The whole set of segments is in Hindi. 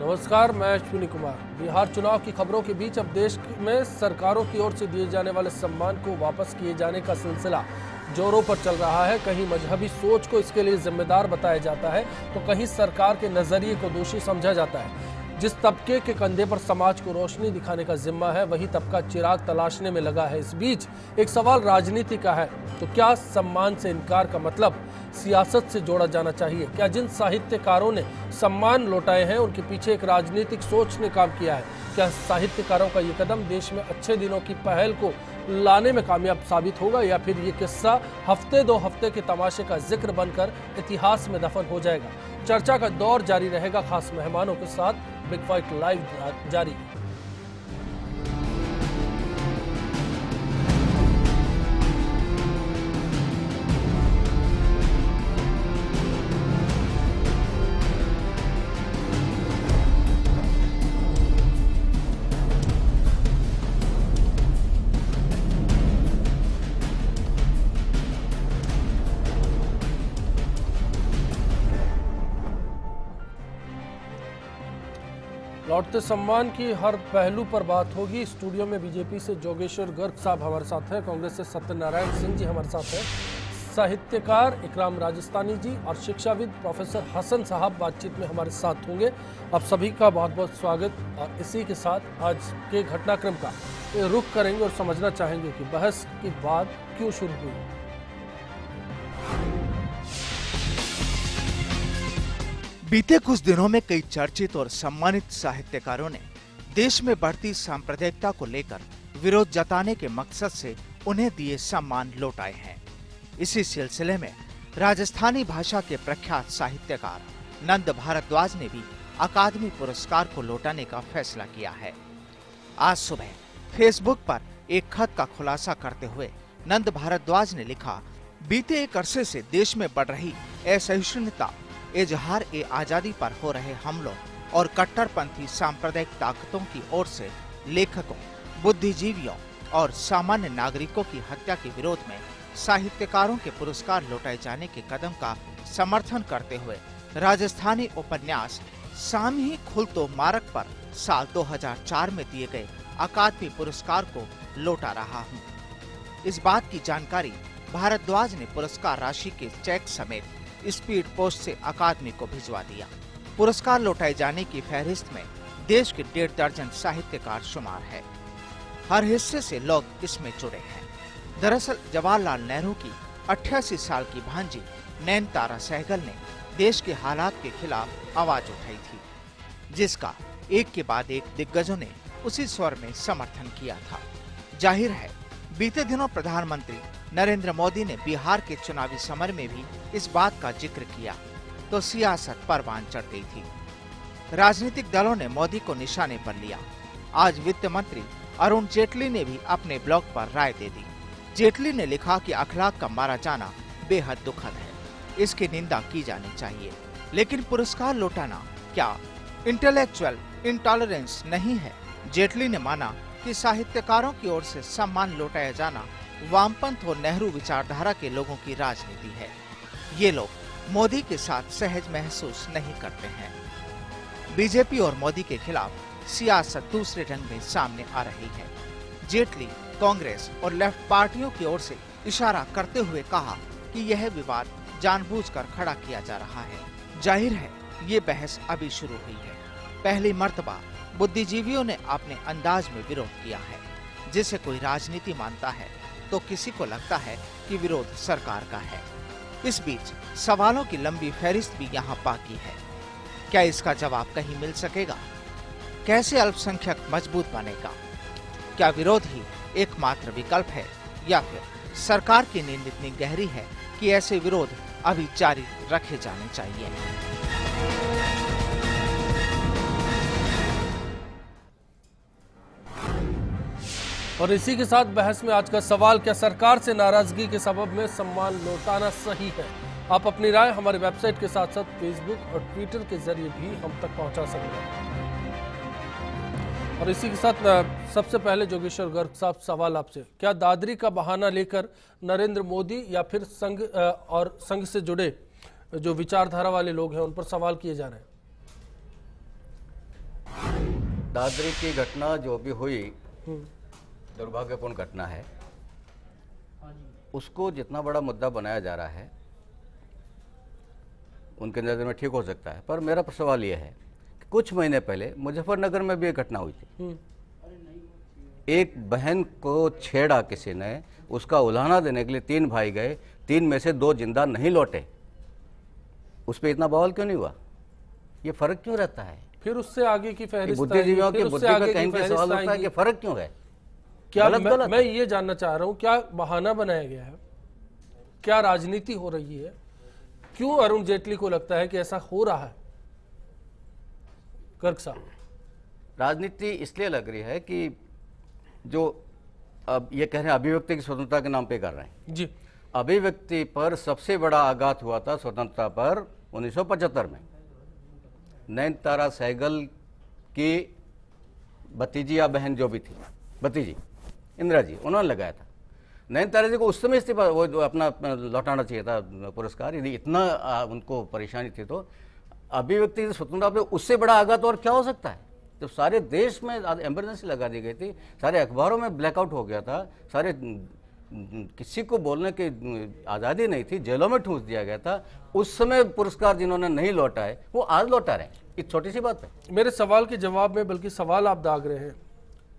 नमस्कार, मैं अश्विनी कुमार। बिहार चुनाव की खबरों के बीच अब देश में सरकारों की ओर से दिए जाने वाले सम्मान को वापस किए जाने का सिलसिला जोरों पर चल रहा है। कहीं मजहबी सोच को इसके लिए जिम्मेदार बताया जाता है तो कहीं सरकार के नजरिए को दोषी समझा जाता है। जिस तबके के कंधे पर समाज को रोशनी दिखाने का जिम्मा है वही तबका चिराग तलाशने में लगा है। इस बीच एक सवाल राजनीति का है, तो क्या सम्मान से इनकार का मतलब सियासत से जोड़ा जाना चाहिए? क्या जिन साहित्यकारों ने सम्मान लौटाए हैं उनके पीछे एक राजनीतिक सोच ने काम किया है? क्या साहित्यकारों का ये कदम देश में अच्छे दिनों की पहल को लाने में कामयाब साबित होगा, या फिर ये किस्सा हफ्ते दो हफ्ते के तमाशे का जिक्र बनकर इतिहास में दफन हो जाएगा? चर्चा का दौर जारी रहेगा, खास मेहमानों के साथ बिग फाइट लाइव जारी। लौटते सम्मान की हर पहलू पर बात होगी। स्टूडियो में बीजेपी से जोगेश्वर गर्ग साहब हमारे साथ हैं, कांग्रेस से सत्यनारायण सिंह जी हमारे साथ हैं, साहित्यकार इकराम राजस्थानी जी और शिक्षाविद प्रोफेसर हसन साहब बातचीत में हमारे साथ होंगे। आप सभी का बहुत बहुत स्वागत। और इसी के साथ आज के घटनाक्रम का रुख करेंगे और समझना चाहेंगे कि बहस की बात क्यों शुरू हुई। बीते कुछ दिनों में कई चर्चित और सम्मानित साहित्यकारों ने देश में बढ़ती सांप्रदायिकता को लेकर विरोध जताने के मकसद से उन्हें दिए सम्मान लौटाए हैं। इसी सिलसिले में राजस्थानी भाषा के प्रख्यात साहित्यकार नंद भारद्वाज ने भी अकादमी पुरस्कार को लौटाने का फैसला किया है। आज सुबह फेसबुक पर एक खत का खुलासा करते हुए नंद भारद्वाज ने लिखा, बीते एक अरसे से देश में बढ़ रही असहिष्णुता, इजहार ए आजादी पर हो रहे हमलों और कट्टरपंथी सांप्रदायिक ताकतों की ओर से लेखकों, बुद्धिजीवियों और सामान्य नागरिकों की हत्या के विरोध में साहित्यकारों के पुरस्कार लौटाए जाने के कदम का समर्थन करते हुए राजस्थानी उपन्यास सामही खुलतो मारक पर साल 2004 में दिए गए अकादमी पुरस्कार को लौटा रहा हूँ। इस बात की जानकारी भारद्वाज ने पुरस्कार राशि के चेक समेत स्पीड पोस्ट से अकादमी को भिजवा दिया। पुरस्कार लौटाए जाने की फहरिस्त में देश के 1.5 दर्जन साहित्यकार शुमार है। हर हिस्से से लोग इसमें जुड़े हैं। दरअसल जवाहरलाल नेहरू की 88 साल की भांजी नैनतारा सहगल ने देश के हालात के खिलाफ आवाज उठाई थी, जिसका एक के बाद एक दिग्गजों ने उसी स्वर में समर्थन किया था। जाहिर है बीते दिनों प्रधानमंत्री नरेंद्र मोदी ने बिहार के चुनावी समर में भी इस बात का जिक्र किया तो सियासत परवान चढ़ गई थी। राजनीतिक दलों ने मोदी को निशाने पर लिया। आज वित्त मंत्री अरुण जेटली ने भी अपने ब्लॉग पर राय दे दी। जेटली ने लिखा कि अखलाक का मारा जाना बेहद दुखद है, इसकी निंदा की जानी चाहिए, लेकिन पुरस्कार लौटाना क्या इंटेलेक्चुअल इंटॉलरेंस नहीं है? जेटली ने माना कि साहित्यकारों की ओर से सम्मान लौटाया जाना वामपंथ और नेहरू विचारधारा के लोगों की राजनीति है। ये लोग मोदी के साथ सहज महसूस नहीं करते हैं। बीजेपी और मोदी के खिलाफ सियासत दूसरे रंग में सामने आ रही है। जेटली कांग्रेस और लेफ्ट पार्टियों की ओर से इशारा करते हुए कहा कि यह विवाद जानबूझकर खड़ा किया जा रहा है। जाहिर है ये बहस अभी शुरू हुई है। पहली मर्तबा बुद्धिजीवियों ने अपने अंदाज में विरोध किया है। जिसे कोई राजनीति मानता है तो किसी को लगता है कि विरोध सरकार का है। इस बीच सवालों की लंबी फहरिस्त भी यहाँ बाकी है। क्या इसका जवाब कहीं मिल सकेगा? कैसे अल्पसंख्यक मजबूत बनेगा? क्या विरोध ही एकमात्र विकल्प है, या फिर सरकार की नींद इतनी गहरी है कि ऐसे विरोध अभी जारी रखे जाने चाहिए? और इसी के साथ बहस में आज का सवाल, क्या सरकार से नाराजगी के सबब में सम्मान लौटाना सही है? आप अपनी राय हमारे वेबसाइट के साथ साथ फेसबुक और ट्विटर के जरिए भी हम तक पहुंचा सकते हैं। और इसी के साथ सबसे पहले जोगेश्वर गर्ग साहब, सवाल आपसे, क्या दादरी का बहाना लेकर नरेंद्र मोदी या फिर संघ और संघ से जुड़े जो विचारधारा वाले लोग हैं उन पर सवाल किए जा रहे हैं? दादरी की घटना जो भी हुई दुर्भाग्यपूर्ण घटना है, उसको जितना बड़ा मुद्दा बनाया जा रहा है उनके नज़र में ठीक हो सकता है, पर मेरा सवाल यह है कि कुछ महीने पहले मुजफ्फरनगर में भी एक घटना हुई थी। एक बहन को छेड़ा किसी ने, उसका उल्हाना देने के लिए 3 भाई गए, 3 में से 2 जिंदा नहीं लौटे। उस पर इतना बवाल क्यों नहीं हुआ? ये फर्क क्यों रहता है? फिर उससे आगे की फहरिस्त बुद्धिजीवियों की बुद्धि पे कहीं के सवाल उठता है कि फर्क क्यों है? क्या मैं ये जानना चाह रहा हूं, क्या बहाना बनाया गया है? क्या राजनीति हो रही है? क्यों अरुण जेटली को लगता है कि ऐसा हो रहा है? गर्ग साहब, राजनीति इसलिए लग रही है कि जो अब ये कह रहे हैं अभिव्यक्ति की स्वतंत्रता के नाम पे कर रहे हैं जी। अभिव्यक्ति पर सबसे बड़ा आघात हुआ था स्वतंत्रता पर 1975 में। नयनतारा सहगल की भतीजी या बहन जो भी थी, भतीजी इंदिरा जी, उन्होंने लगाया था। नयनतारा जी को उस समय इस्तीफा वो अपना लौटाना चाहिए था पुरस्कार, यदि इतना उनको परेशानी थी तो। अभिव्यक्ति की स्वतंत्रता पे उससे बड़ा आघात और क्या हो सकता है? जब सारे देश में इमरजेंसी लगा दी गई थी, सारे अखबारों में ब्लैकआउट हो गया था, सारे किसी को बोलने की आज़ादी नहीं थी, जेलों में ठूंस दिया गया था, उस समय पुरस्कार जिन्होंने नहीं लौटाए वो आज लौटा रहे हैं। इस छोटी सी बात है। मेरे सवाल के जवाब में बल्कि सवाल आप दाग रहे हैं।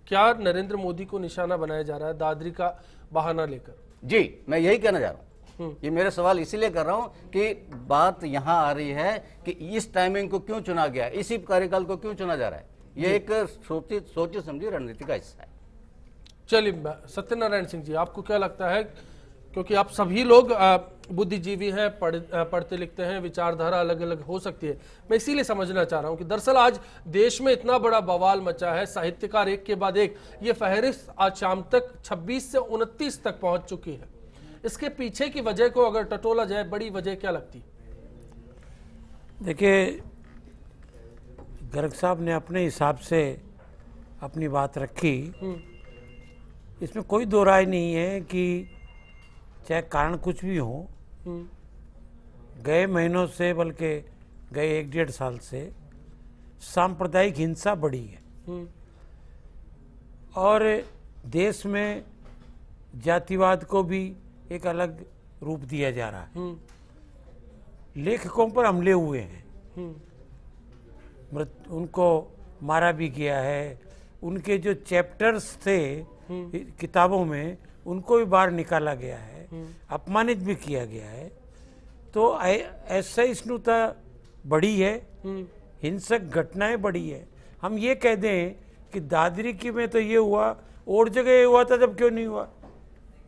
क्या नरेंद्र मोदी को निशाना बनाया जा रहा है दादरी का बहाना लेकर? जी, मैं यही कहना चाह रहा हूँ। ये मेरे सवाल इसीलिए कर रहा हूँ कि बात यहाँ आ रही है कि इस टाइमिंग को क्यों चुना गया, इसी कार्यकाल को क्यों चुना जा रहा है। ये एक सोची समझी रणनीति का हिस्सा है। चलिए सत्यनारायण सिंह जी, आपको क्या लगता है, क्योंकि आप सभी लोग बुद्धिजीवी हैं, पढ़ते लिखते हैं, विचारधारा अलग अलग हो सकती है, मैं इसीलिए समझना चाह रहा हूं कि दरअसल आज देश में इतना बड़ा बवाल मचा है, साहित्यकार एक के बाद एक, ये फहरिस्त आज शाम तक 26 से 29 तक पहुंच चुकी है। इसके पीछे की वजह को अगर टटोला जाए, बड़ी वजह क्या लगती? देखिए, गर्ग साहब ने अपने हिसाब से अपनी बात रखी, इसमें कोई दो राय नहीं है कि चाहे कारण कुछ भी हो, गए महीनों से, बल्कि गए 1-1.5 साल से सांप्रदायिक हिंसा बढ़ी है और देश में जातिवाद को भी एक अलग रूप दिया जा रहा है। लेखकों पर हमले हुए हैं, उनको मारा भी गया है, उनके जो चैप्टर्स थे किताबों में उनको भी बाहर निकाला गया है, अपमानित भी किया गया है। तो असहिष्णुता बढ़ी है, हिंसक घटनाएं बढ़ी है। हम ये कह दें कि दादरी की में तो ये हुआ, और जगह हुआ था, जब क्यों नहीं हुआ?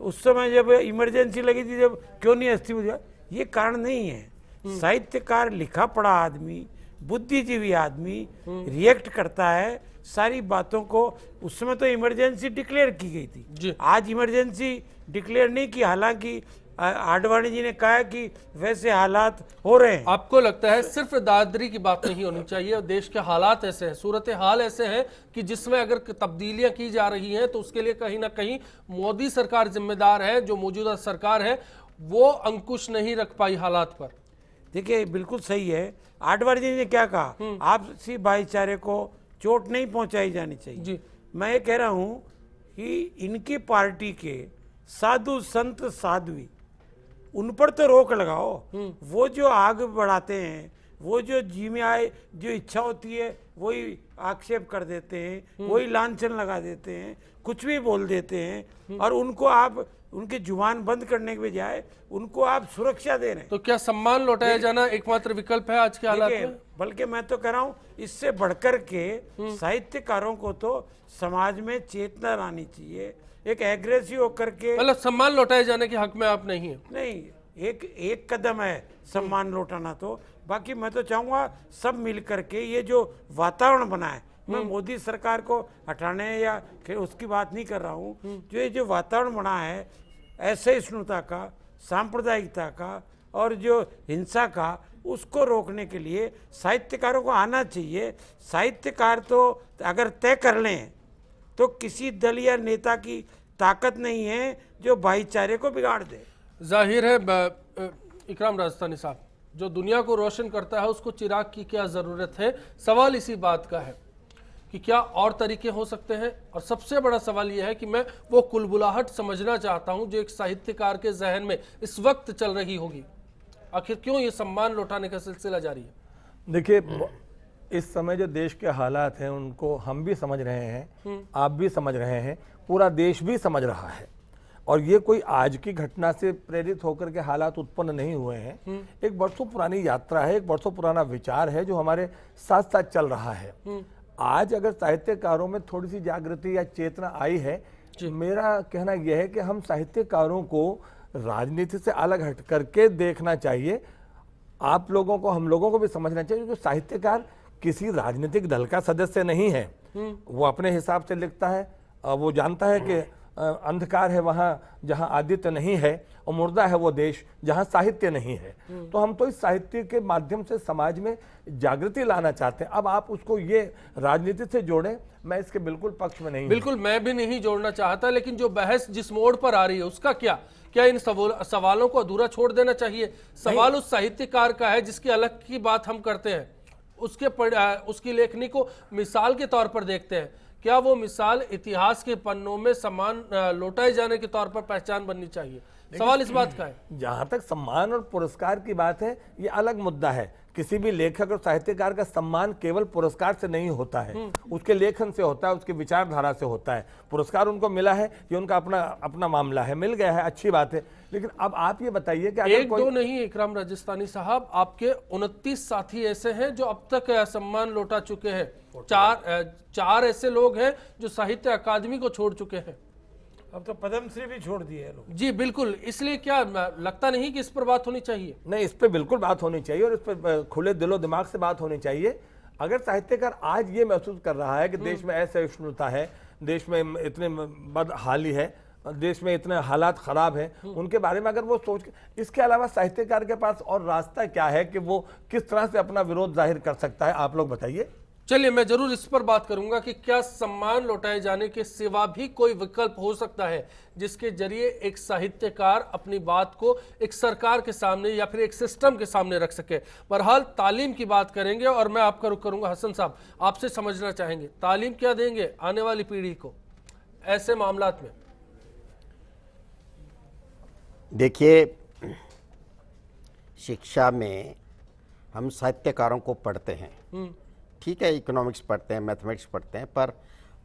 उस समय जब इमरजेंसी लगी थी, जब क्यों नहीं इस्तीफा दिया? ये कारण नहीं है। साहित्यकार, लिखा पढ़ा आदमी, बुद्धिजीवी आदमी रिएक्ट करता है सारी बातों को। उस समय तो इमरजेंसी डिक्लेयर की गई थी, आज इमरजेंसी डिक्लेयर नहीं की, हालांकि आडवाणी जी ने कहा कि वैसे हालात हो रहे हैं। आपको लगता है सिर्फ दादरी की बात नहीं होनी चाहिए, देश के हालात ऐसे हैं, सूरत हाल ऐसे हैं कि जिसमें अगर तब्दीलियां की जा रही हैं तो उसके लिए कहीं ना कहीं मोदी सरकार जिम्मेदार है। जो मौजूदा सरकार है वो अंकुश नहीं रख पाई हालात पर। देखिए, बिल्कुल सही है। आडवाणी जी ने क्या कहा, आपसी भाईचारे को चोट नहीं पहुंचाई जानी चाहिए जी। मैं ये कह रहा हूं कि इनकी पार्टी के साधु संत साध्वी, उन पर तो रोक लगाओ। वो जो आग बढ़ाते हैं, वो जो जी में आए जो इच्छा होती है वही आक्षेप कर देते हैं, वही लांछन लगा देते हैं, कुछ भी बोल देते हैं, और उनको आप उनकी जुबान बंद करने के बजाय उनको आप सुरक्षा दे रहे हैं। तो क्या सम्मान लौटाया जाना एकमात्र विकल्प है आज के हालात में? बल्कि मैं तो कह रहा हूं, इससे बढ़कर के साहित्यकारों को तो समाज में चेतना लानी चाहिए। एक एग्रेसिव होकर के, मतलब सम्मान लौटाए जाने के हक में आप नहीं है? नहीं, एक कदम है सम्मान लौटाना। तो बाकी मैं तो चाहूंगा सब मिलकर के ये जो वातावरण बना है, मैं मोदी सरकार को हटाने या उसकी बात नहीं कर रहा हूँ, जो ये जो वातावरण बना है असहिष्णुता का, सांप्रदायिकता का और जो हिंसा का, उसको रोकने के लिए साहित्यकारों को आना चाहिए। साहित्यकार तो अगर तय कर लें तो किसी दल या नेता की ताकत नहीं है जो भाईचारे को बिगाड़ दे। जाहिर है इकराम राजस्थानी साहब, जो दुनिया को रोशन करता है उसको चिराग की क्या ज़रूरत है? सवाल इसी बात का है कि क्या और तरीके हो सकते हैं? और सबसे बड़ा सवाल यह है कि मैं वो कुलबुलाहट समझना चाहता हूं जो एक साहित्यकार के जहन में इस वक्त चल रही होगी। आखिर क्यों ये सम्मान लौटाने का सिलसिला जारी है? देखिए, इस समय जो देश के हालात हैं उनको हम भी समझ रहे हैं, आप भी समझ रहे हैं, पूरा देश भी समझ रहा है। और ये कोई आज की घटना से प्रेरित होकर के हालात उत्पन्न नहीं हुए हैं। एक बरसों पुरानी यात्रा है, एक बरसों पुराना विचार है जो हमारे साथ साथ चल रहा है। आज अगर साहित्यकारों में थोड़ी सी जागृति या चेतना आई है, मेरा कहना यह है कि हम साहित्यकारों को राजनीति से अलग हट करके देखना चाहिए। आप लोगों को, हम लोगों को भी समझना चाहिए कि साहित्यकार किसी राजनीतिक दल का सदस्य नहीं है। वो अपने हिसाब से लिखता है। वो जानता है कि अंधकार है वहां जहां आदित्य नहीं है, और मुर्दा है वो देश जहां साहित्य नहीं है। तो हम तो इस साहित्य के माध्यम से समाज में जागृति लाना चाहते हैं। अब आप उसको ये राजनीति से जोड़ें, मैं इसके बिल्कुल पक्ष में नहीं हूं। बिल्कुल मैं भी नहीं जोड़ना चाहता, लेकिन जो बहस जिस मोड़ पर आ रही है उसका क्या इन सवालों को अधूरा छोड़ देना चाहिए? सवाल उस साहित्यकार का है जिसकी अलग की बात हम करते हैं, उसकी लेखनी को मिसाल के तौर पर देखते हैं। क्या वो मिसाल इतिहास के पन्नों में सम्मान लौटाए जाने के तौर पर पहचान बननी चाहिए? सवाल इस बात का है। जहां तक सम्मान और पुरस्कार की बात है, ये अलग मुद्दा है। किसी भी लेखक और साहित्यकार का सम्मान केवल पुरस्कार से नहीं होता है, उसके लेखन से होता है, उसकी विचारधारा से होता है। पुरस्कार उनको मिला है, ये उनका अपना मामला है, मिल गया है, अच्छी बात है। लेकिन अब आप ये बताइए कि एक दो नहीं इकराम राजस्थानी साहब, आपके 29 साथी ऐसे हैं जो अब तक सम्मान लौटा चुके हैं। चार ऐसे लोग हैं जो साहित्य अकादमी को छोड़ चुके हैं। अब तो पद्मश्री भी छोड़ दिए लोग। जी बिल्कुल, इसलिए क्या लगता नहीं कि इस पर बात होनी चाहिए? नहीं, इस पे बिल्कुल बात होनी चाहिए, और इस पर खुले दिलो दिमाग से बात होनी चाहिए। अगर साहित्यकार आज ये महसूस कर रहा है कि देश में असहिष्णुता है, देश में इतने बदहाली है, देश में इतने हालात खराब हैं, उनके बारे में अगर वो सोच, इसके अलावा साहित्यकार के पास और रास्ता क्या है कि वो किस तरह से अपना विरोध जाहिर कर सकता है? आप लोग बताइए। चलिए, मैं जरूर इस पर बात करूंगा कि क्या सम्मान लौटाए जाने के सिवा भी कोई विकल्प हो सकता है जिसके जरिए एक साहित्यकार अपनी बात को एक सरकार के सामने या फिर एक सिस्टम के सामने रख सके। बहरहाल तालीम की बात करेंगे और मैं आपका रुख करूंगा। हसन साहब, आपसे समझना चाहेंगे तालीम क्या देंगे आने वाली पीढ़ी को ऐसे मामलात में? देखिए, शिक्षा में हम साहित्यकारों को पढ़ते हैं, ठीक है, इकोनॉमिक्स पढ़ते हैं, मैथमेटिक्स पढ़ते हैं, पर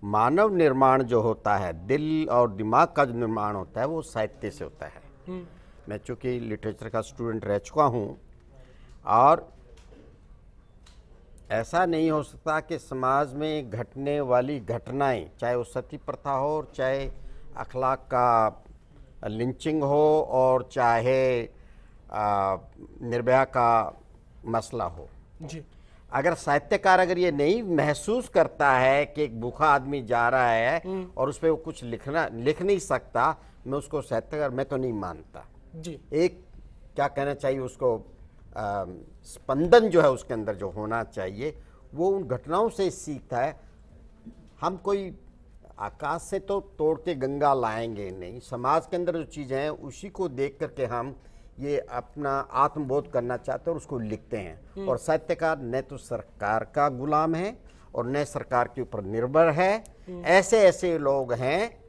मानव निर्माण जो होता है, दिल और दिमाग का जो निर्माण होता है, वो साहित्य से होता है। मैं चूँकि लिटरेचर का स्टूडेंट रह चुका हूँ, और ऐसा नहीं हो सकता कि समाज में घटने वाली घटनाएं, चाहे वो सती प्रथा हो, चाहे अखलाक का लिंचिंग हो, और चाहे निर्भया का मसला हो जी, अगर साहित्यकार अगर ये नहीं महसूस करता है कि एक भूखा आदमी जा रहा है और उस पर वो कुछ लिख नहीं सकता, मैं उसको साहित्यकार मैं तो नहीं मानता जी। एक क्या कहना चाहिए उसको, स्पंदन जो है उसके अंदर जो होना चाहिए वो उन घटनाओं से सीखता है। हम कोई आकाश से तो तोड़ के गंगा लाएंगे नहीं, समाज के अंदर जो चीज़ें हैं उसी को देख करके हम ये अपना आत्मबोध करना चाहते हैं और उसको लिखते हैं। और साहित्यकार न तो सरकार का गुलाम है और न सरकार के ऊपर निर्भर है। ऐसे ऐसे लोग हैं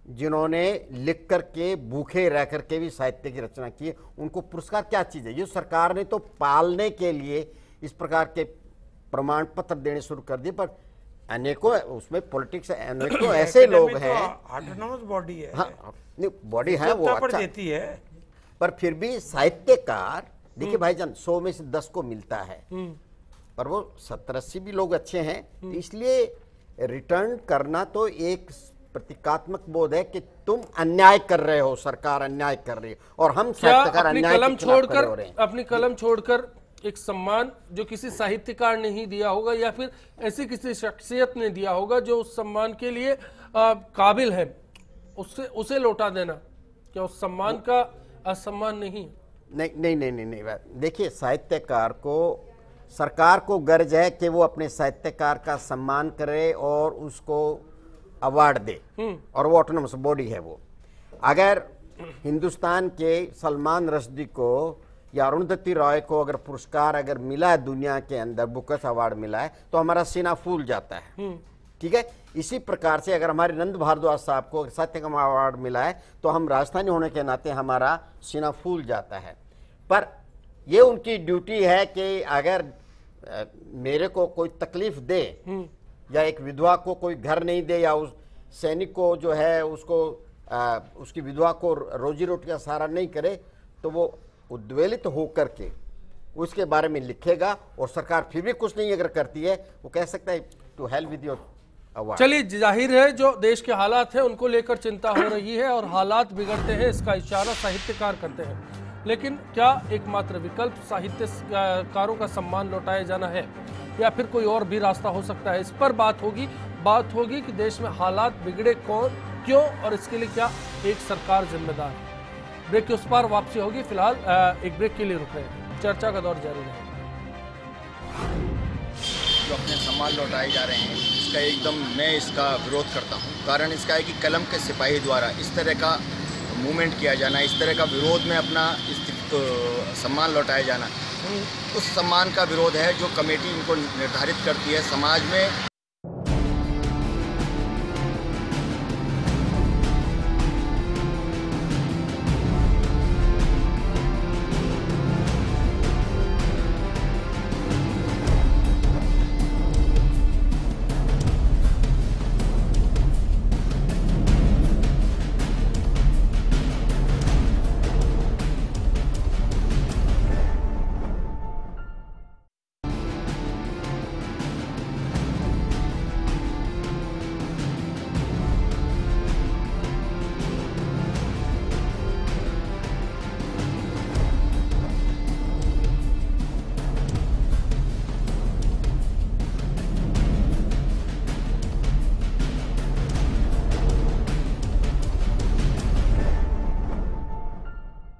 जिन्होंने लिख करके भूखे रह करके भी साहित्य की रचना की है। उनको पुरस्कार क्या चीज़ है? ये सरकार ने तो पालने के लिए इस प्रकार के प्रमाण पत्र देने शुरू कर दिए, पर अनेकों उसमें पॉलिटिक्स अनेकों ऐसे लोग हैं, ऑटोनोमस बॉडी है, हाँ बॉडी है वो अच्छा देती है, पर फिर भी साहित्यकार देखिए भाईजान 100 में से 10 को मिलता है, पर वो 70-80 भी लोग अच्छे हैं। तो इसलिए रिटर्न करना तो एक प्रतीकात्मक बोध है कि तुम अन्याय कर रहे हो, सरकार अन्याय कर रही है और हम साहित्यकार अन्याय के खिलाफ खड़े हो रहे हैं। अपनी कलम छोड़कर एक सम्मान जो किसी साहित्यकार ने ही दिया होगा या फिर ऐसी किसी शख्सियत ने दिया होगा जो उस सम्मान के लिए काबिल है, उसे लौटा देना, क्या उस सम्मान का असम्मान नहीं? नहीं। देखिए, साहित्यकार को, सरकार को गर्ज है कि वो अपने साहित्यकार का सम्मान करे और उसको अवार्ड दे, और वो ऑटोनमस बॉडी है। वो अगर हिंदुस्तान के सलमान रश्दी को या अरुंधति रॉय को अगर पुरस्कार अगर मिला है दुनिया के अंदर, बुकर्स अवार्ड मिला है, तो हमारा सीना फूल जाता है। ठीक है, इसी प्रकार से अगर हमारे नंद भारद्वाज साहब को साहित्यिक अवार्ड मिला है तो हम राजस्थानी होने के नाते हमारा सीना फूल जाता है। पर ये उनकी ड्यूटी है कि अगर मेरे को कोई तकलीफ दे या एक विधवा को कोई घर नहीं दे या उस सैनिक को जो है उसको उसकी विधवा को रोजी रोटी का सहारा नहीं करे, तो वो उद्वेलित होकर के उसके बारे में लिखेगा और सरकार फिर भी कुछ नहीं अगर करती है, वो कह सकता है to hell with your award. चलिए, जाहिर है जो देश के हालात हैं उनको लेकर चिंता हो रही है और हालात बिगड़ते हैं, इसका इशारा साहित्यकार करते हैं। लेकिन क्या एकमात्र विकल्प साहित्यकारों का सम्मान लौटाया जाना है या फिर कोई और भी रास्ता हो सकता है? इस पर बात होगी कि देश में हालात बिगड़े कौन, क्यों और इसके लिए क्या एक सरकार जिम्मेदार है। ब्रेक के उस पार वापसी होगी। फिलहाल एक ब्रेक के लिए रुक रहे हैं, चर्चा का दौर जारी रहेगा। जो अपने सम्मान लौटाए जा रहे हैं, इसका एकदम मैं इसका विरोध करता हूं। कारण इसका है कि कलम के सिपाही द्वारा इस तरह का मूवमेंट किया जाना, इस तरह का विरोध में अपना सम्मान लौटाया जाना, उस सम्मान का विरोध है जो कमेटी इनको निर्धारित करती है समाज में।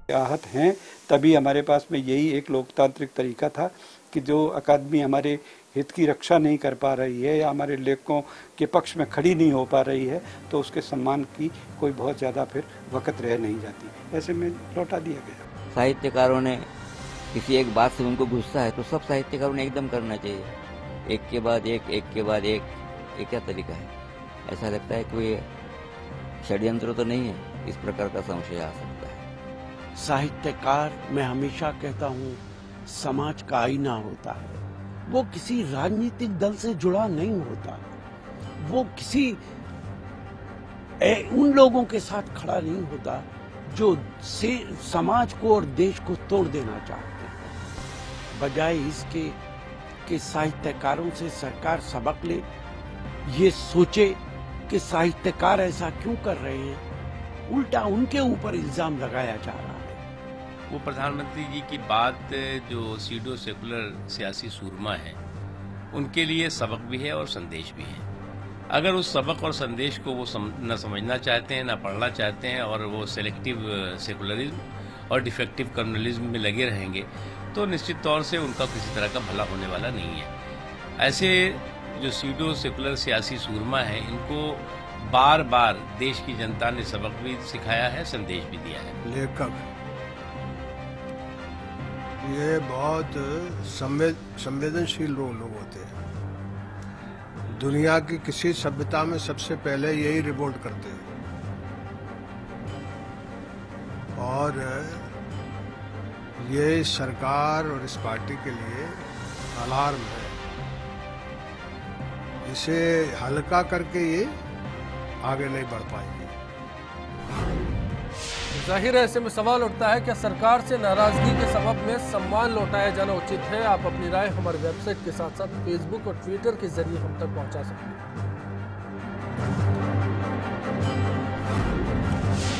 आहत हैं, तभी हमारे पास में यही एक लोकतांत्रिक तरीका था कि जो अकादमी हमारे हित की रक्षा नहीं कर पा रही है या हमारे लेखकों के पक्ष में खड़ी नहीं हो पा रही है, तो उसके सम्मान की कोई बहुत ज़्यादा फिर वक़्त रह नहीं जाती। ऐसे में लौटा दिया गया। साहित्यकारों ने किसी एक बात से उनको गुस्सा है तो सब साहित्यकारों ने एकदम करना चाहिए, एक के बाद एक। ये क्या तरीका है? ऐसा लगता है कोई षड्यंत्र तो नहीं है, इस प्रकार का संशय आ सकता है। साहित्यकार, मैं हमेशा कहता हूँ, समाज का आईना होता है। वो किसी राजनीतिक दल से जुड़ा नहीं होता, वो किसी उन लोगों के साथ खड़ा नहीं होता जो समाज को और देश को तोड़ देना चाहते हैं। बजाय इसके कि साहित्यकारों से सरकार सबक ले, ये सोचे कि साहित्यकार ऐसा क्यों कर रहे हैं, उल्टा उनके ऊपर इल्जाम लगाया जा रहा है। वो प्रधानमंत्री जी की बात जो सीडो सेकुलर सियासी सूरमा है, उनके लिए सबक भी है और संदेश भी है। अगर उस सबक और संदेश को वो न समझना चाहते हैं, न पढ़ना चाहते हैं और वो सेलेक्टिव सेकुलरिज्म और डिफेक्टिव कम्युनलिज्म में लगे रहेंगे, तो निश्चित तौर से उनका किसी तरह का भला होने वाला नहीं है। ऐसे जो सीडो सेकुलर सियासी सूरमा है, इनको बार बार देश की जनता ने सबक भी सिखाया है, संदेश भी दिया है। लेखक ये बहुत संवेदनशील लोग होते हैं। दुनिया की किसी सभ्यता में सबसे पहले यही रिवोल्ट करते हैं और ये सरकार और इस पार्टी के लिए अलार्म है। इसे हल्का करके ये आगे नहीं बढ़ पाएंगे। जाहिर है, ऐसे में सवाल उठता है, क्या सरकार से नाराजगी के सबब में सम्मान लौटाया जाना उचित है? आप अपनी राय हमारे वेबसाइट के साथ साथ फेसबुक और ट्विटर के जरिए हम तक पहुंचा सकते हैं।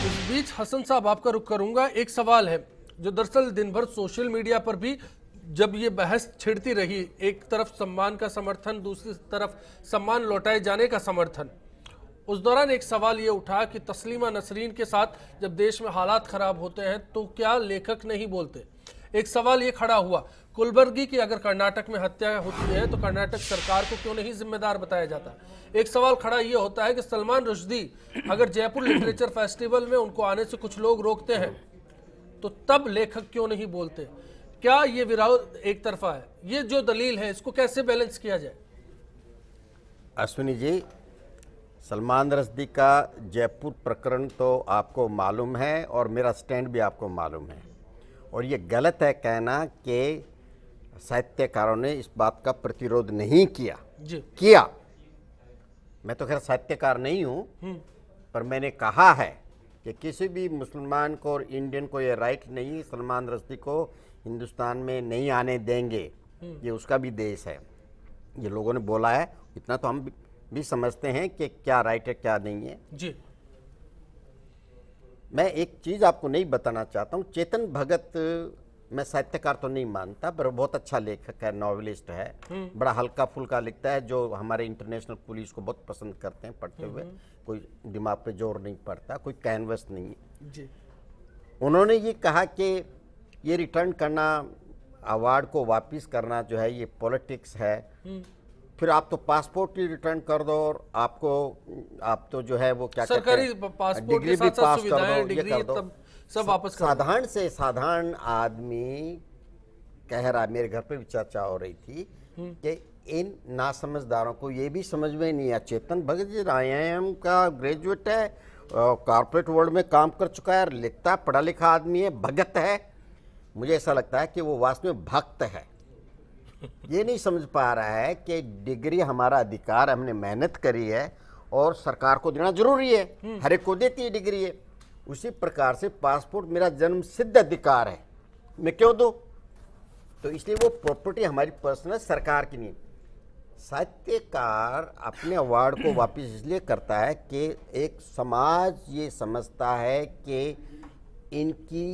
इस बीच हसन साहब, आपका रुख करूंगा। एक सवाल है जो दरअसल दिन भर सोशल मीडिया पर भी जब ये बहस छिड़ती रही, एक तरफ सम्मान का समर्थन, दूसरी तरफ सम्मान लौटाए जाने का समर्थन, उस दौरान एक सवाल ये उठा कि तस्लीमा नसरीन के साथ जब देश में हालात खराब होते हैं तो क्या लेखक नहीं बोलते? एक सवाल ये खड़ा हुआ, कुलबर्गी की अगर कर्नाटक में हत्या होती है तो कर्नाटक सरकार को क्यों नहीं जिम्मेदार बताया जाता? एक सवाल खड़ा ये होता है कि सलमान रुश्दी अगर जयपुर लिटरेचर फेस्टिवल में उनको आने से कुछ लोग रोकते हैं तो तब लेखक क्यों नहीं बोलते? क्या ये विरोध एक तरफा है? ये जो दलील है इसको कैसे बैलेंस किया जाए? अश्विनी जी, सलमान रश्दी का जयपुर प्रकरण तो आपको मालूम है और मेरा स्टैंड भी आपको मालूम है, और ये गलत है कहना कि साहित्यकारों ने इस बात का प्रतिरोध नहीं किया। जी। किया। मैं तो खैर साहित्यकार नहीं हूं, पर मैंने कहा है कि किसी भी मुसलमान को और इंडियन को ये राइट नहीं, सलमान रश्दी को हिंदुस्तान में नहीं आने देंगे, ये उसका भी देश है, ये लोगों ने बोला है। इतना तो हम भी समझते हैं कि क्या राइट है क्या नहीं है। जी। मैं एक चीज आपको नहीं बताना चाहता हूं, चेतन भगत मैं साहित्यकार तो नहीं मानता, पर बहुत अच्छा लेखक है, नॉवेलिस्ट है, बड़ा हल्का फुल्का लिखता है, जो हमारे इंटरनेशनल पुलिस को बहुत पसंद करते हैं पढ़ते हुए। कोई दिमाग पे जोर नहीं पड़ता, कोई कैनवस नहीं है। जी। उन्होंने ये कहा कि ये रिटर्न करना, अवार्ड को वापस करना जो है, ये पॉलिटिक्स है। फिर आप तो पासपोर्ट ही रिटर्न कर दो, और आप तो जो है वो क्या सरकारी पासपोर्ट के साथ साथ सुविधाएं, डिग्री तब सब वापस कर दो। साधारण से साधारण आदमी कह रहा, मेरे घर पे भी चर्चा हो रही थी कि इन नासमझदारों को ये भी समझ में नहीं आया। चेतन भगत जी IIM का ग्रेजुएट है, कॉर्पोरेट वर्ल्ड में काम कर चुका है, लिखता पढ़ा लिखा आदमी है, भगत है। मुझे ऐसा लगता है कि वो वास्तव में भक्त है। ये नहीं समझ पा रहा है कि डिग्री हमारा अधिकार, हमने मेहनत करी है और सरकार को देना जरूरी है, हर एक को देती है डिग्री है। उसी प्रकार से पासपोर्ट मेरा जन्म सिद्ध अधिकार है, मैं क्यों दूं? तो इसलिए वो प्रॉपर्टी हमारी पर्सनल, सरकार की नहीं। साहित्यकार अपने अवार्ड को वापस इसलिए करता है कि एक समाज ये समझता है कि इनकी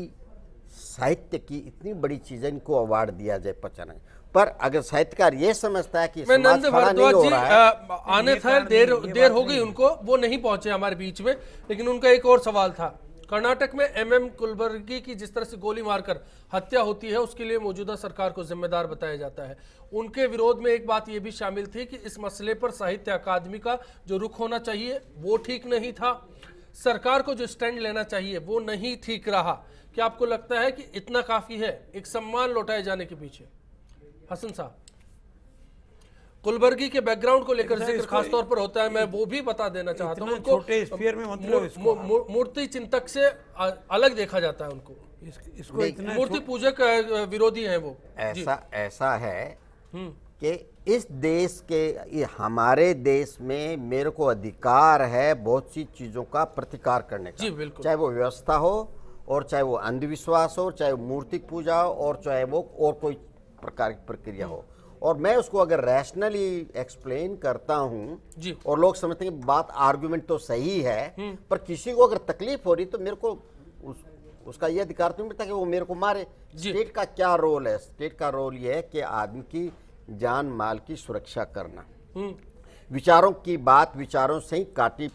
साहित्य की इतनी बड़ी चीज है, इनको अवार्ड दिया जाए पचाना। पर अगर साहित्यकार ये समझता है कि समाज खड़ा नहीं हो रहा है, आने था देर हो गई उनको, वो नहीं पहुंचे हमारे बीच में, लेकिन उनका एक और सवाल था। कर्नाटक में MM कुलबर्गी की जिस तरह से गोली मारकर हत्या होती है, उसके लिए मौजूदा सरकार को जिम्मेदार बताया जाता है। उनके विरोध में एक बात यह भी शामिल थी कि इस मसले पर साहित्य अकादमी का जो रुख होना चाहिए वो ठीक नहीं था, सरकार को जो स्टैंड लेना चाहिए वो नहीं ठीक रहा। क्या आपको लगता है कि इतना काफी है एक सम्मान लौटाए जाने के पीछे? हसन साहब, कुलबर्गी के बैकग्राउंड को लेकर जिक्र खासतौर पर होता है, मैं वो भी बता देना चाहता हूँ। छोटे स्फीयर में मतलब मूर्ति चिंतक से अलग देखा जाता है उनको, इसको इतना मूर्ति पूजक विरोधी हैं वो। ऐसा है कि इस देश के, ये हमारे देश में मेरे को अधिकार है बहुत सी चीजों का प्रतिकार करने का। जी बिल्कुल। चाहे वो व्यवस्था हो, और चाहे वो अंधविश्वास हो, चाहे वो मूर्ति पूजा हो, और चाहे वो और कोई प्रकार की प्रक्रिया हो। और मैं उसको अगर रैशनली एक्सप्लेन करता हूं और लोग समझते हैं बात आर्गुमेंट तो सही है, पर किसी को अगर तकलीफ हो रही तो मेरे को उसका ये अधिकार तो नहीं मिलता कि वो मेरे को मारे। स्टेट का क्या रोल है? स्टेट का रोल ये है कि आदमी की जान माल की सुरक्षा करना। विचारों की बात विचारों से ही काटी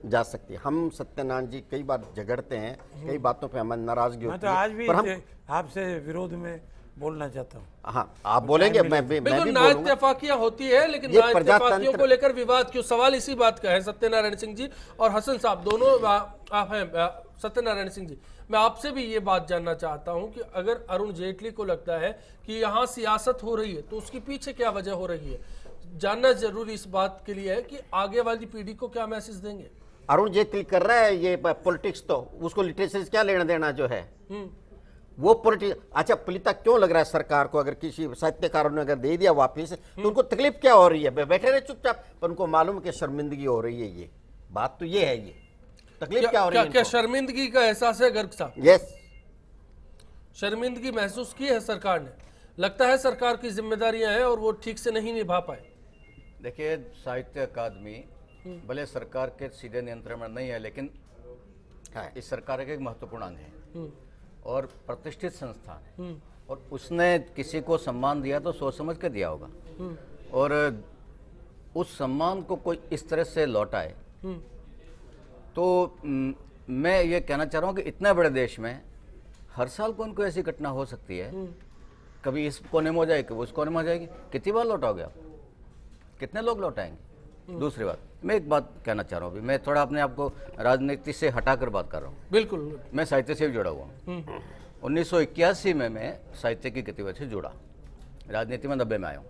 जा सकती है। हम सत्यनारायण जी कई बार झगड़ते हैं, कई बातों पे हमारी नाराजगी होती है, आज भी पर हम आपसे विरोध में बोलना चाहता हूँ। हाँ, आप बोलेंगे, मैं भी नाइत्तेफाकियां होती है, लेकिन नाइत्तेफाकियों को लेकर विवाद क्यों? सवाल इसी बात का है। सत्यनारायण सिंह जी और हसन साहब दोनों आप हैं। सत्यनारायण सिंह जी, मैं आपसे भी ये बात जानना चाहता हूं कि अगर अरुण जेटली को लगता है कि यहाँ सियासत हो रही है तो उसके पीछे क्या वजह हो रही है, जानना जरूरी इस बात के लिए है कि आगे वाली पीढ़ी को क्या मैसेज देंगे। अरुण जेटली कर रहा है ये पॉलिटिक्स, तो उसको लिटरेचर से क्या लेना देना जो है वो पॉलिटिक्स। अच्छा, पलिता क्यों लग रहा है सरकार को? अगर किसी साहित्यकारों ने अगर दे दिया वापिस तो उनको तकलीफ क्या हो रही है? बैठे रहे चुपचाप, पर उनको मालूम है कि शर्मिंदगी हो रही है। ये बात तो ये है, ये तकलीफ क्या हो रही है? क्या शर्मिंदगी का एहसास है गर्ग साहब? यस, शर्मिंदगी महसूस की है सरकार ने? लगता है सरकार की जिम्मेदारियां हैं और वो ठीक से नहीं निभा पाए। देखिए, साहित्य अकादमी भले सरकार के सीधे नियंत्रण में नहीं है, लेकिन इस सरकार का एक महत्वपूर्ण अंग है और प्रतिष्ठित संस्थान है, और उसने किसी को सम्मान दिया तो सोच समझ के दिया होगा, और उस सम्मान को कोई इस तरह से लौटाए तो मैं ये कहना चाह रहा हूँ कि इतने बड़े देश में हर साल कौन कोई ऐसी घटना हो सकती है, कभी इस कोने में हो जाएगी, कभी उस कोने में हो जाएगी। कितनी बार लौटाओगे आप? कितने लोग लौटाएंगे? दूसरी बात, मैं एक बात कहना चाह रहा हूँ, अभी मैं थोड़ा अपने आप को राजनीति से हटाकर बात कर रहा हूँ। बिल्कुल, मैं साहित्य से भी जुड़ा हुआ हूँ। 1981 में मैं साहित्य की गतिविधि से जुड़ा, राजनीति में 90 में आया हूँ।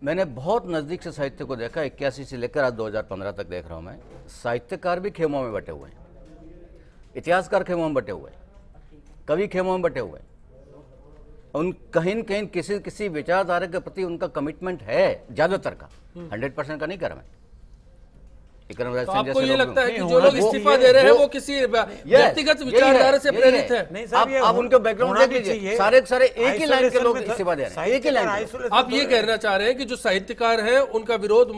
मैंने बहुत नज़दीक से साहित्य को देखा, 81 से लेकर आज 2015 तक देख रहा हूँ मैं। साहित्यकार भी खेमों में बटे हुए हैं, इतिहासकार खेमों में बटे हुए हैं, कवि खेमों में बटे हुए हैं। उन कहीं न कहीं किसी किसी विचारधारा के प्रति उनका कमिटमेंट है, ज़्यादातर का, 100% का नहीं कर रहा मैं। तो आपको ये लगता है कि जो लोग इस्तीफा दे रहे हैं वो किसी व्यक्तिगत विचारधारा से प्रेरित है? नहीं साहब, आप उनके बैकग्राउंड देख लीजिए, सारे एक ही लाइन के लोग इस्तीफा दे रहे हैं, एक ही लाइन। आप ये कहना चाह रहे हैं कि जो साहित्यकार हैं उनका विरोध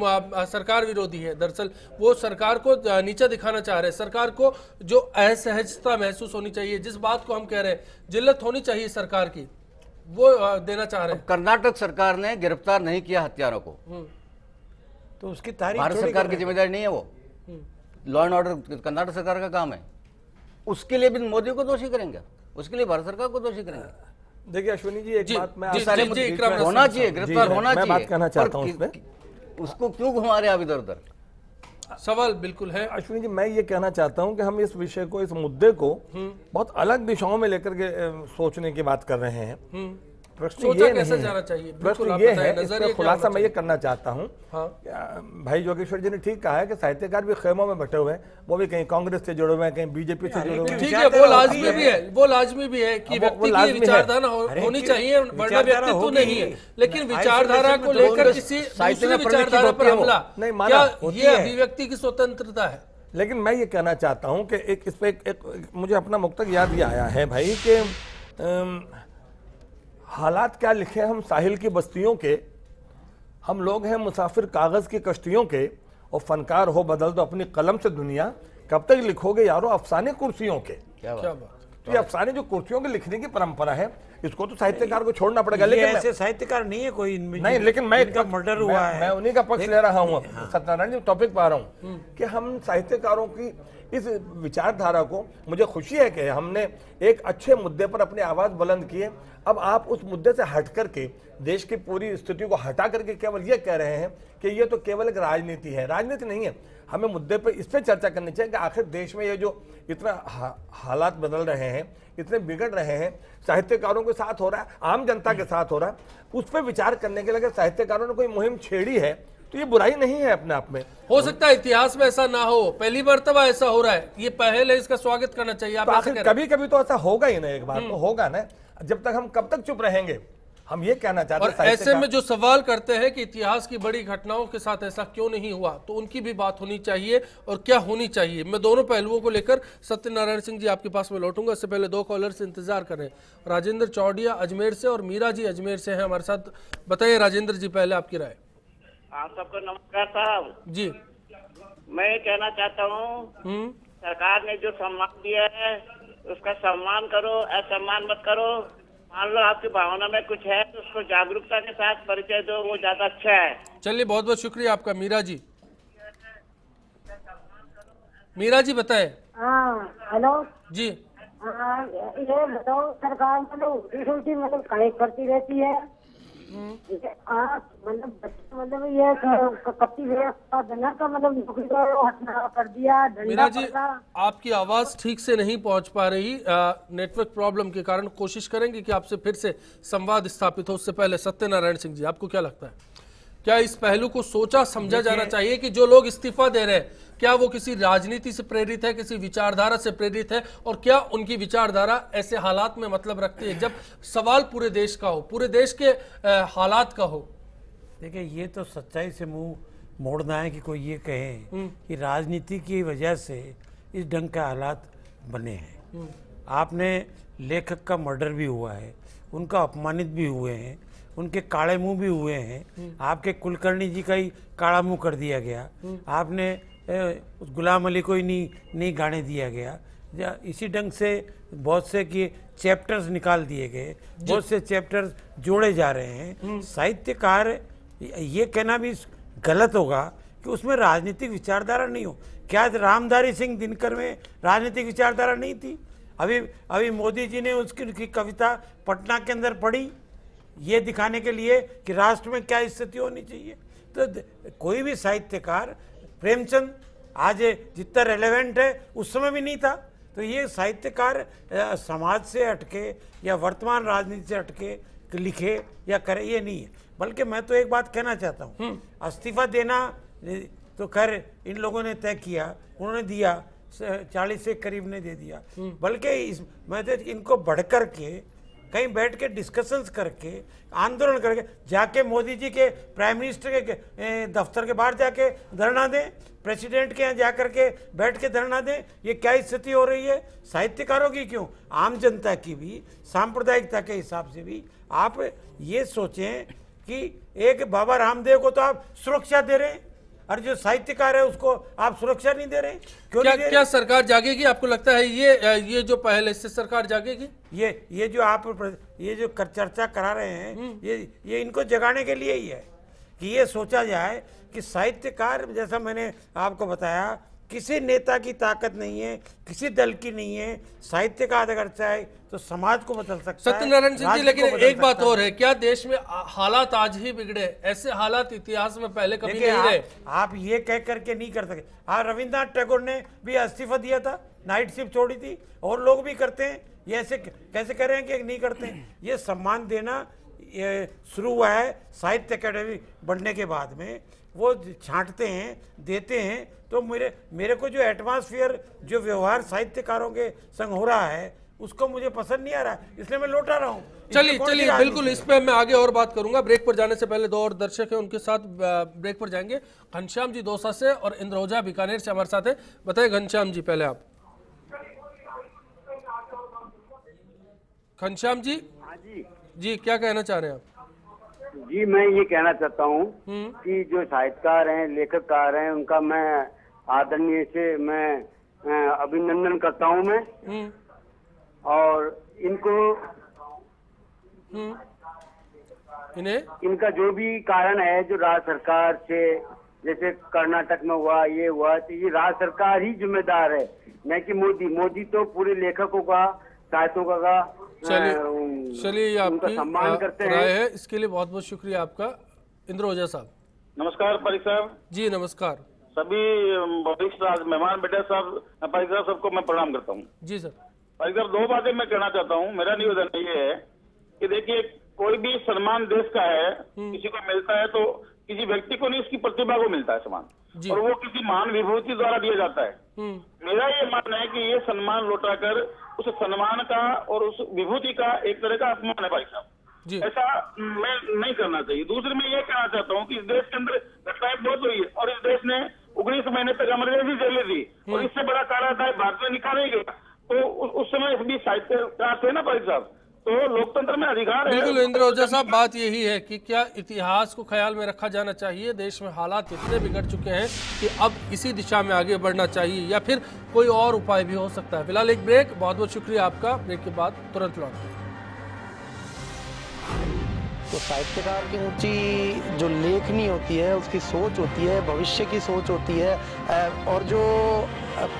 सरकार विरोधी है, दरअसल वो सरकार को नीचा दिखाना चाह रहे हैं। सरकार को जो असहजता महसूस होनी चाहिए, जिस बात को हम कह रहे हैं जिल्लत होनी चाहिए सरकार की, वो देना चाह रहे हैं। कर्नाटक सरकार ने गिरफ्तार नहीं किया हत्यारों को, तो उसकी तारीफ भारत सरकार की जिम्मेदारी नहीं है वो। लॉ एंड ऑर्डर कर्नाटक सरकार का काम है, उसके लिए भी मोदी को दोषी करेंगे, उसके लिए भारत सरकार को दोषी करेंगे। देखिए अश्विनी जी, एक बात मैं होना चाहिए, गिरफ्तार होना चाहिए। मैं बात कहना चाहता हूँ इसमें, उसको क्यों घुमा रहे आप इधर उधर? सवाल बिल्कुल है अश्विनी जी, मैं ये कहना चाहता हूं कि हम इस विषय को, इस मुद्दे को बहुत अलग दिशाओं में लेकर के सोचने की बात कर रहे हैं। प्रश्न ये नहीं जाना चाहिए, प्रश्न ये है, इसका खुलासा मैं ये करना चाहता हूँ। भाई जोगेश्वर जी ने ठीक कहा है कि साहित्यकार भी खेमों में बटे हुए हैं, वो भी कहीं कांग्रेस से जुड़े हुए हैं, कहीं बीजेपी से जुड़े हुए हैं। ठीक है, वो लाजमी भी है, वो लाजमी भी है कि व्यक्ति की विचारधारा होनी चाहिए, वरना व्यक्तित्व नहीं है। लेकिन विचारधारा को लेकर किसी दूसरी विचारधारा पर हमला, क्या ये अभिव्यक्ति की स्वतंत्रता है? लेकिन मैं ये कहना चाहता हूँ कि इस पे मुझे अपना मुक्तक याद ये आया है भाई कि हालात क्या लिखे हम साहिल की बस्तियों के, हम लोग हैं मुसाफिर कागज की कश्तियों के, और फनकार हो बदल दो अपनी कलम से दुनिया, कब तक लिखोगे यारो अफसाने कुर्सियों के। क्या बात। तो ये अफसाने जो कुर्सियों के लिखने की परंपरा है, इसको तो साहित्यकार को छोड़ना पड़ेगा। लेकिन ऐसे साहित्यकार नहीं है कोई नहीं, लेकिन मैं मर्डर हुआ है, मैं उन्हीं का पक्ष ले रहा हूँ। सत्यनारायण जी टॉपिक पा रहा हूँ कि हम साहित्यकारों की इस विचारधारा को, मुझे खुशी है कि हमने एक अच्छे मुद्दे पर अपनी आवाज बुलंद की है। अब आप उस मुद्दे से हट करके देश की पूरी स्थिति को हटा करके केवल ये कह रहे हैं कि ये तो केवल एक राजनीति है। राजनीति नहीं है, हमें मुद्दे पर इस पर चर्चा करनी चाहिए कि आखिर देश में ये जो इतना हालात बदल रहे हैं, इतने बिगड़ रहे हैं, साहित्यकारों के साथ हो रहा है, आम जनता के साथ हो रहा है, उस पर विचार करने के लिए अगर साहित्यकारों ने कोई मुहिम छेड़ी है तो ये बुराई नहीं है अपने आप में। हो सकता है इतिहास में ऐसा ना हो, पहली मर्तबा ऐसा हो रहा है, ये पहल है, इसका स्वागत करना चाहिए। तो आखिर कभी कभी तो ऐसा होगा ही ना, एक बार तो होगा ना। जब तक हम कब तक चुप रहेंगे, हम ये कहना चाहते हैं। और ऐसे में जो सवाल करते हैं कि इतिहास की बड़ी घटनाओं के साथ ऐसा क्यों नहीं हुआ, तो उनकी भी बात होनी चाहिए और क्या होनी चाहिए। मैं दोनों पहलुओं को लेकर सत्यनारायण सिंह जी आपके पास में लौटूंगा। इससे पहले दो कॉलर से इंतजार कर रहे हैं, राजेंद्र चौड़िया अजमेर से और मीरा जी अजमेर से हैं हमारे साथ। बताइए राजेंद्र जी, पहले आपकी राय। आप सबको नमस्कार साहब जी। मैं ये कहना चाहता हूँ, सरकार ने जो सम्मान दिया है उसका सम्मान करो, असम्मान मत करो। मान लो आपकी भावना में कुछ है तो उसको जागरूकता के साथ परिचय दो, वो ज्यादा अच्छा है। चलिए, बहुत बहुत शुक्रिया आपका। मीरा जी, मीरा जी बताएं। हेलो जी। ये बताओ, सरकार मतलब कार्य करती रहती है, मतलब ये कपटी व्यवस्था देना का मतलब नौकरी कर दिया। मीरा जी, आपकी आवाज ठीक से नहीं पहुंच पा रही, नेटवर्क प्रॉब्लम के कारण। कोशिश करेंगे कि आपसे फिर से संवाद स्थापित हो। उससे पहले सत्यनारायण सिंह जी, आपको क्या लगता है, क्या इस पहलू को सोचा समझा जाना चाहिए कि जो लोग इस्तीफा दे रहे हैं, क्या वो किसी राजनीति से प्रेरित है, किसी विचारधारा से प्रेरित है, और क्या उनकी विचारधारा ऐसे हालात में मतलब रखती है जब सवाल पूरे देश का हो, पूरे देश के हालात का हो? देखिए, ये तो सच्चाई से मुंह मोड़ना है कि कोई ये कहे कि राजनीति की वजह से इस ढंग के हालात बने हैं। आपने लेखक का मर्डर भी हुआ है, उनका अपमानित भी हुए हैं, उनके काले मुंह भी हुए हैं। आपके कुलकर्णी जी का ही काला मुंह कर दिया गया। आपने उस गुलाम अली को ही नहीं गाने दिया गया। इसी ढंग से बहुत से कि चैप्टर्स निकाल दिए गए, बहुत से चैप्टर्स जोड़े जा रहे हैं। साहित्यकार ये कहना भी गलत होगा कि उसमें राजनीतिक विचारधारा नहीं हो। क्या रामधारी सिंह दिनकर में राजनीतिक विचारधारा नहीं थी? अभी मोदी जी ने उसकी कविता पटना के अंदर पढ़ी, ये दिखाने के लिए कि राष्ट्र में क्या स्थिति होनी चाहिए। तो कोई भी साहित्यकार, प्रेमचंद आज जितना रेलेवेंट है उस समय भी नहीं था। तो ये साहित्यकार समाज से हटके या वर्तमान राजनीति से हटके लिखे या करे, ये नहीं है। बल्कि मैं तो एक बात कहना चाहता हूँ, इस्तीफा देना तो खैर इन लोगों ने तय किया, उन्होंने दिया, 40 से करीब ने दे दिया। बल्कि मैं तो इनको बढ़कर के कहीं बैठ के डिस्कशंस करके, आंदोलन करके, जाके मोदी जी के प्राइम मिनिस्टर के दफ्तर के बाहर जाके धरना दें, प्रेसिडेंट के यहाँ जाकर के बैठ के धरना दें। ये क्या स्थिति हो रही है साहित्यकारों की, क्यों आम जनता की भी, सांप्रदायिकता के हिसाब से भी। आप ये सोचें कि एक बाबा रामदेव को तो आप सुरक्षा दे रहे हैं और जो साहित्यकार है उसको आप सुरक्षा नहीं दे रहे, क्यों नहीं दे रहे? क्या सरकार जागेगी? आपको लगता है ये जो पहले से सरकार जागेगी? ये जो आप ये जो चर्चा करा रहे हैं, ये इनको जगाने के लिए ही है कि ये सोचा जाए कि साहित्यकार, जैसा मैंने आपको बताया, किसी नेता की ताकत नहीं है, किसी दल की नहीं है। साहित्यकार अगर चाहे तो समाज को बदल सकता है। सत्यनारायण सिंह जी, लेकिन एक बात और है, क्या देश में हालात आज ही बिगड़े? ऐसे हालात इतिहास में पहले कभी नहीं रहे। आप ये कह करके नहीं कर सके। रविन्द्रनाथ टैगोर ने भी इस्तीफा दिया था, नाइट शिफ्ट छोड़ी थी, और लोग भी करते हैं। ये ऐसे कैसे कह रहे हैं कि नहीं करते? ये सम्मान देना ये शुरू हुआ है साहित्य अकेडमी बनने के बाद में। वो छांटते हैं, देते हैं। तो मेरे को जो एटमॉस्फेयर, जो व्यवहार साहित्यकारों के संग हो रहा है, उसको मुझे पसंद नहीं आ रहा है, इसलिए मैं लौटा रहा हूँ। चलिए बिल्कुल, इस पे मैं आगे और बात करूंगा। ब्रेक पर जाने से पहले दो और दर्शक हैं, उनके साथ ब्रेक पर जाएंगे। घनश्याम जी दौसा से और इंद्र ओझा बीकानेर से हमारे साथ है। बताइए घनश्याम जी, पहले आप। घनश्याम जी, जी क्या कहना चाह रहे हैं आप? जी मैं ये कहना चाहता हूँ कि जो साहित्यकार हैं, लेखककार हैं, उनका मैं आदरणीय से मैं अभिनंदन करता हूँ मैं। और इनका जो भी कारण है, जो राज्य सरकार से, जैसे कर्नाटक में हुआ, ये हुआ, तो ये राज्य सरकार ही जिम्मेदार है, न कि मोदी तो पूरे लेखकों का, साहित्यों का चलिए आपकी सम्मान करते राय है, इसके लिए बहुत बहुत शुक्रिया आपका। इंद्र ओझा साहब। नमस्कार पारिक साहब। जी नमस्कार। सभी वरिष्ठ मेहमान बेटा साहब, पारिक साहब सबको मैं प्रणाम करता हूँ। जी सर। पारिक साहब, दो बातें मैं कहना चाहता हूँ। मेरा निवेदन ये है कि देखिए, कोई भी सम्मान देश का है, किसी को मिलता है तो किसी व्यक्ति को नहीं, उसकी प्रतिभा को मिलता है सम्मान, और वो किसी महान विभूति द्वारा दिया जाता है। मेरा ये मानना है कि ये सम्मान लौटाकर उस सम्मान का और उस विभूति का एक तरह का अपमान है भाई साहब। ऐसा मैं नहीं करना चाहिए। दूसरे मैं ये कहना चाहता हूँ कि इस देश के अंदर घटनाएं बहुत हुई है, और इस देश ने 19 महीने तक इमरजेंसी चली थी, और इससे बड़ा कारागार भारत में निकाला नहीं गया। तो उस समय भी साहित्यकार थे ना भाई साहब, तो लोकतंत्र में अधिकार है। बिल्कुल इंद्र ओझा साहब, बात यही है कि क्या इतिहास को ख्याल में रखा जाना चाहिए? देश में हालात इतने बिगड़ चुके हैं कि अब इसी दिशा में आगे बढ़ना चाहिए, या फिर कोई और उपाय भी हो सकता है? फिलहाल एक ब्रेक। बहुत बहुत शुक्रिया आपका। ब्रेक के बाद तुरंत लौटते हैं। तो साहित्यकार की ऊंची जो लेखनी होती है, उसकी सोच होती है, भविष्य की सोच होती है, और जो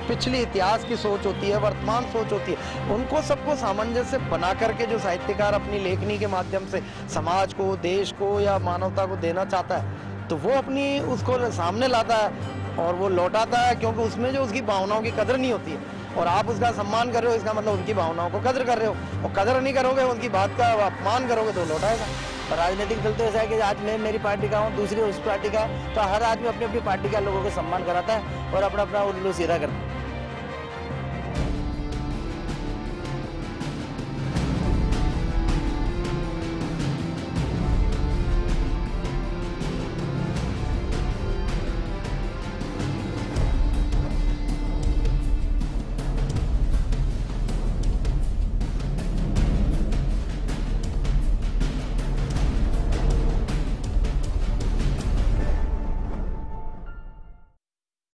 पिछले इतिहास की सोच होती है, वर्तमान सोच होती है, उनको सबको सामंजस्य बना करके जो साहित्यकार अपनी लेखनी के माध्यम से समाज को, देश को या मानवता को देना चाहता है, तो वो अपनी उसको सामने लाता है और वो लौटाता है, क्योंकि उसमें जो उसकी भावनाओं की कदर नहीं होती है, और आप उसका सम्मान कर रहे हो, इसका मतलब उनकी भावनाओं को कदर कर रहे हो, और कदर नहीं करोगे, उनकी बात का अपमान करोगे तो लौटाएगा। और राजनीतिक दल तो ऐसा है कि आज मैं मेरी पार्टी का हूँ, दूसरी उस पार्टी का, तो हर आदमी अपनी अपनी पार्टी का लोगों को सम्मान कराता है और अपना अपना उल्लू सीधा करता है।